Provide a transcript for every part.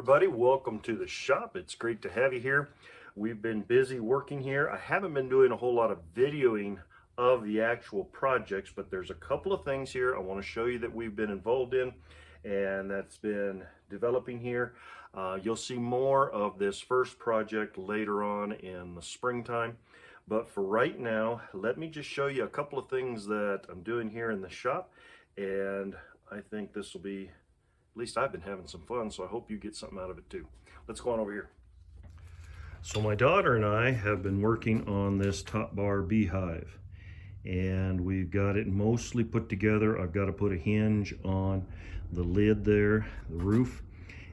everybody, welcome to the shop. It's great to have you here. We've been busy working here. I haven't been doing a whole lot of videoing of the actual projects, but there's a couple of things here I want to show you that we've been involved in and that's been developing here. You'll see more of this first project later on in the springtime, but for right now, let me just show you a couple of things that I'm doing here in the shop, and I think this will be, at least I've been having some fun, so I hope you get something out of it too. Let's go on over here. So my daughter and I have been working on this top bar beehive, and we've got it mostly put together. I've got to put a hinge on the lid there, the roof,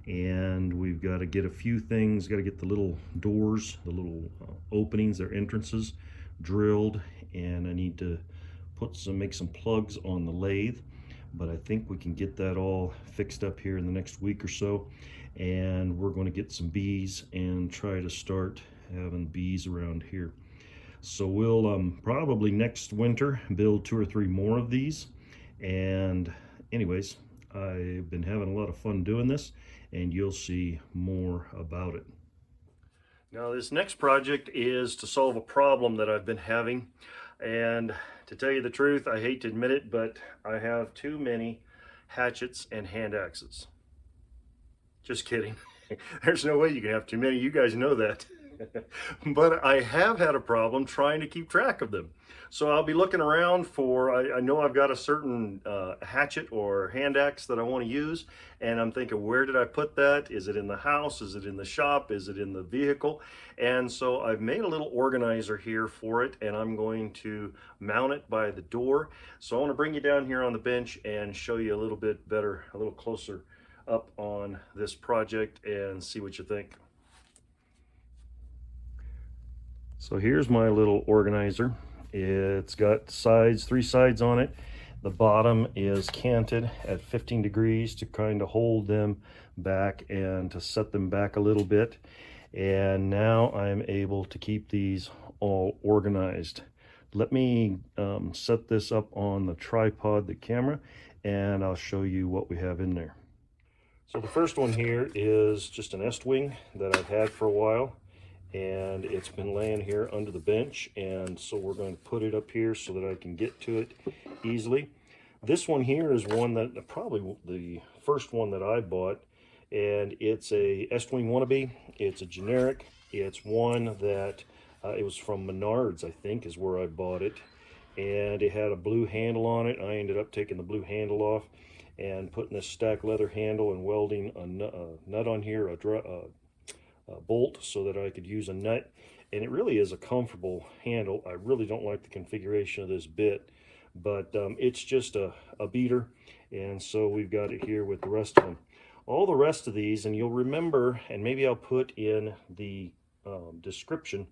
and we've got to get a few things. Got to get the little doors, the little openings, their entrances drilled, and I need to make some plugs on the lathe. But I think we can get that all fixed up here in the next week or so, and we're going to get some bees and try to start having bees around here. So we'll probably next winter build 2 or 3 more of these. And anyways, I've been having a lot of fun doing this, and you'll see more about it. Now this next project is to solve a problem that I've been having, and to tell you the truth, I hate to admit it, but I have too many hatchets and hand axes. Just kidding. There's no way you can have too many. You guys know that. But I have had a problem trying to keep track of them. So I'll be looking around for, I know I've got a certain hatchet or hand axe that I want to use, and I'm thinking, where did I put that? Is it in the house? Is it in the shop? Is it in the vehicle? And so I've made a little organizer here for it, and I'm going to mount it by the door. So I want to bring you down here on the bench and show you a little bit better, a little closer up on this project and see what you think. So here's my little organizer. It's got sides, 3 sides on it. The bottom is canted at 15 degrees to kind of hold them back and to set them back a little bit. And now I'm able to keep these all organized. Let me set this up on the tripod, the camera, and I'll show you what we have in there. So the first one here is just an est-wing that I've had for a while, and it's been laying here under the bench, and so we're going to put it up here so that I can get to it easily. This one here is one that probably the first one that I bought, and it's a est-wing wannabe. It's a generic. It's one that it was from Menards, I think, is where I bought it, and it had a blue handle on it. I ended up taking the blue handle off and putting this stack leather handle and welding a nut on here, a bolt, so that I could use a nut. And it really is a comfortable handle. I really don't like the configuration of this bit, but it's just a beater, and so we've got it here with the rest of them. All the rest of these, and you'll remember, and maybe I'll put in the description,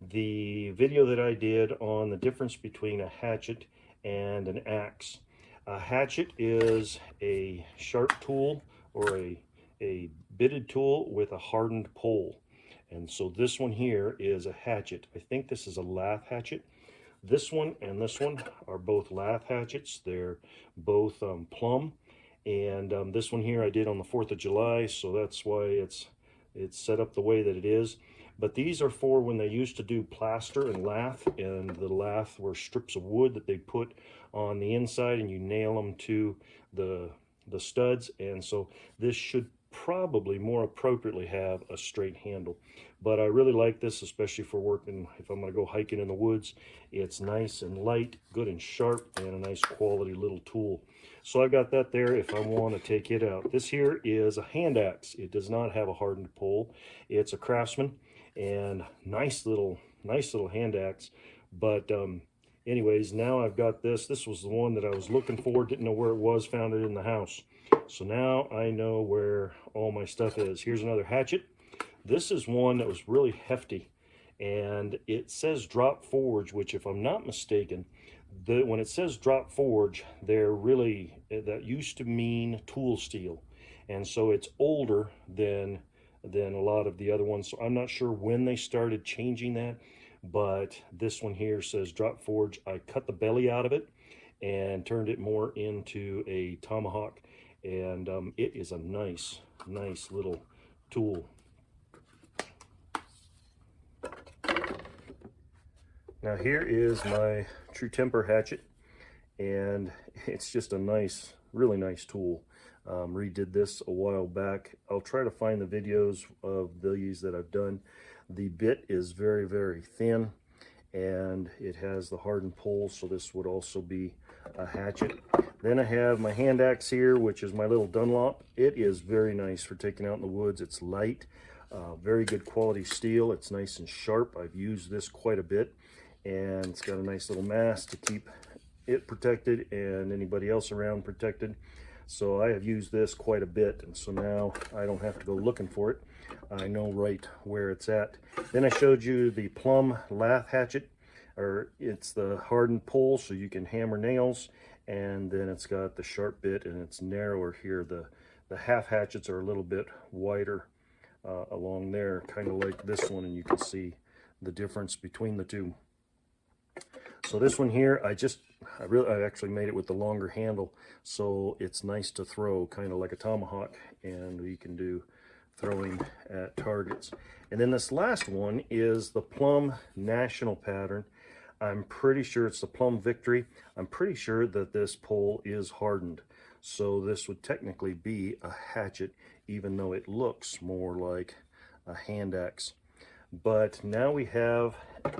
the video that I did on the difference between a hatchet and an axe. A hatchet is a sharp tool or a bitted tool with a hardened pole. And so this one here is a hatchet. I think this is a lath hatchet. This one and this one are both lath hatchets. They're both plumb. And this one here I did on the 4th of July, so that's why it's set up the way that it is. But these are for when they used to do plaster and lath, and the lath were strips of wood that they put on the inside, and you nail them to the studs. And so this should probably more appropriately have a straight handle, but I really like this, especially for working if I'm going to go hiking in the woods. It's nice and light, good and sharp, and a nice quality little tool. So I got that there if I want to take it out. This here is a hand axe. It does not have a hardened pole. It's a Craftsman, and nice little hand axe. But anyways, now I've got this. This was the one that I was looking for, didn't know where it was, found it in the house. So now I know where all my stuff is. Here's another hatchet. This is one that was really hefty, and it says drop forge, which, if I'm not mistaken, when it says drop forge, that used to mean tool steel, and so it's older than a lot of the other ones. So I'm not sure when they started changing that, but this one here says drop forge. I cut the belly out of it and turned it more into a tomahawk, and it is a nice little tool. Now here is my True Temper hatchet, and it's just a nice, really nice tool. Redid this a while back. I'll try to find the videos of these that I've done. The bit is very, very thin, and it has the hardened pole, so this would also be a hatchet. Then I have my hand axe here, which is my little Dunlop. It is very nice for taking out in the woods. It's light, very good quality steel. It's nice and sharp. I've used this quite a bit, and it's got a nice little mast to keep it protected and anybody else around protected. So I have used this quite a bit, and so now I don't have to go looking for it. I know right where it's at. Then I showed you the plumb lath hatchet, or it's the hardened pole so you can hammer nails, and then it's got the sharp bit and it's narrower here. The half hatchets are a little bit wider along there, kind of like this one, and you can see the difference between the two. So this one here, I actually made it with the longer handle, so it's nice to throw, kind of like a tomahawk, and you can do throwing at targets. And then this last one is the Plum National pattern. I'm pretty sure it's the Plum Victory. I'm pretty sure that this pole is hardened, so this would technically be a hatchet, even though it looks more like a hand axe. But now we have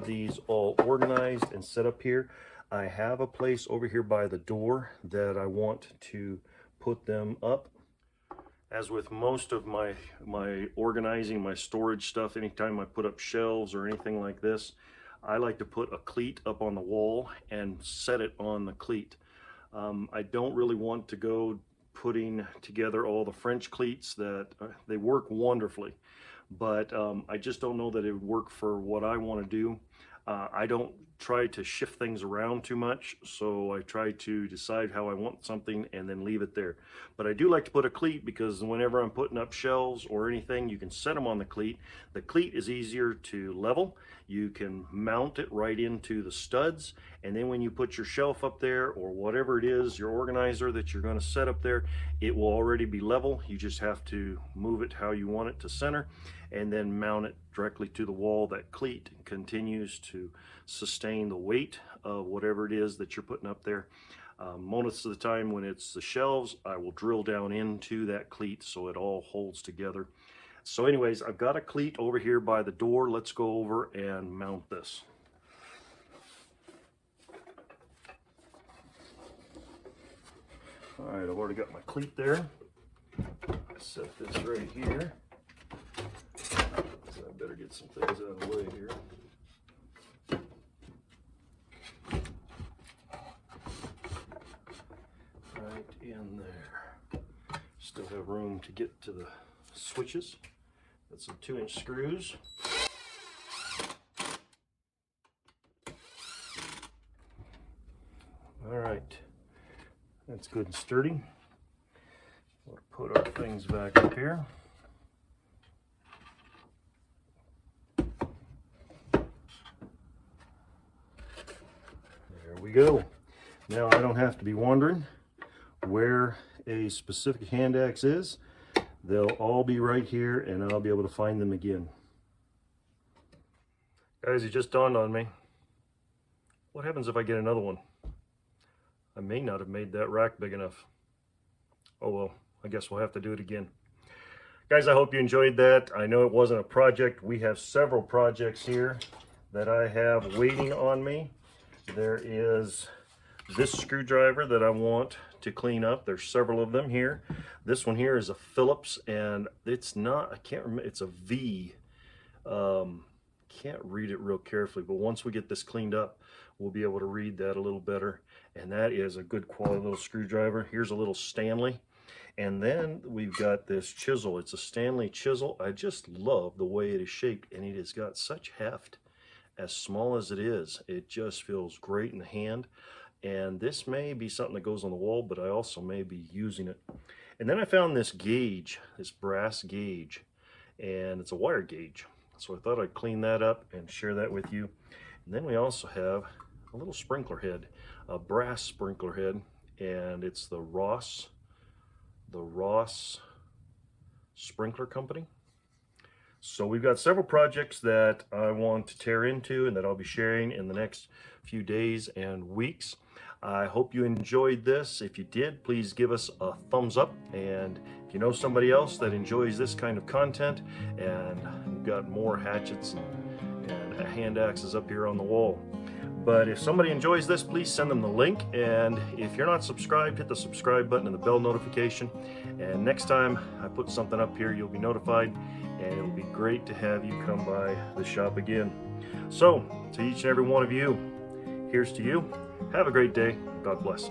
these all organized and set up here. I have a place over here by the door that I want to put them up. As with most of my organizing, my storage stuff, anytime I put up shelves or anything like this, I like to put a cleat up on the wall and set it on the cleat. I don't really want to go putting together all the French cleats that they work wonderfully, but I just don't know that it would work for what I want to do. I don't try to shift things around too much, so I try to decide how I want something and then leave it there. But I do like to put a cleat, because whenever I'm putting up shelves or anything, you can set them on the cleat. The cleat is easier to level. You can mount it right into the studs, and then when you put your shelf up there or whatever it is, your organizer that you're going to set up there, it will already be level. You just have to move it how you want it to center, and then mount it directly to the wall. That cleat continues to sustain the weight of whatever it is that you're putting up there. Most of the time when it's the shelves, I will drill down into that cleat so it all holds together. So anyways, I've got a cleat over here by the door. Let's go over and mount this. All right, I've already got my cleat there. Set this right here. So I better get some things out of the way here. Right in there. Still have room to get to the switches. Got some 2-inch screws. All right, that's good and sturdy. We'll put our things back up here. There we go. Now I don't have to be wondering where a specific hand axe is. They'll all be right here, and I'll be able to find them again. Guys, it just dawned on me. What happens if I get another one? I may not have made that rack big enough. Oh well, I guess we'll have to do it again. Guys, I hope you enjoyed that. I know it wasn't a project. We have several projects here that I have waiting on me. There is this screwdriver that I want to clean up. There's several of them here. This one here is a Phillips, and it's not, I can't remember, it's a V. Can't read it real carefully, but once we get this cleaned up, we'll be able to read that a little better. And that is a good quality little screwdriver. Here's a little Stanley. And then we've got this chisel. It's a Stanley chisel. I just love the way it is shaped, and it has got such heft. As small as it is, it just feels great in the hand. And this may be something that goes on the wall, but I also may be using it. And then I found this gauge, this brass gauge, and it's a wire gauge. So I thought I'd clean that up and share that with you. And then we also have a little sprinkler head, a brass sprinkler head, and it's the Ross Sprinkler Company. So we've got several projects that I want to tear into and that I'll be sharing in the next few days and weeks. I hope you enjoyed this. If you did, please give us a thumbs up. And if you know somebody else that enjoys this kind of content, and we've got more hatchets and hand axes up here on the wall. But if somebody enjoys this, please send them the link. And if you're not subscribed, hit the subscribe button and the bell notification. And next time I put something up here, you'll be notified. And it'll be great to have you come by the shop again. So, to each and every one of you, here's to you. Have a great day. God bless.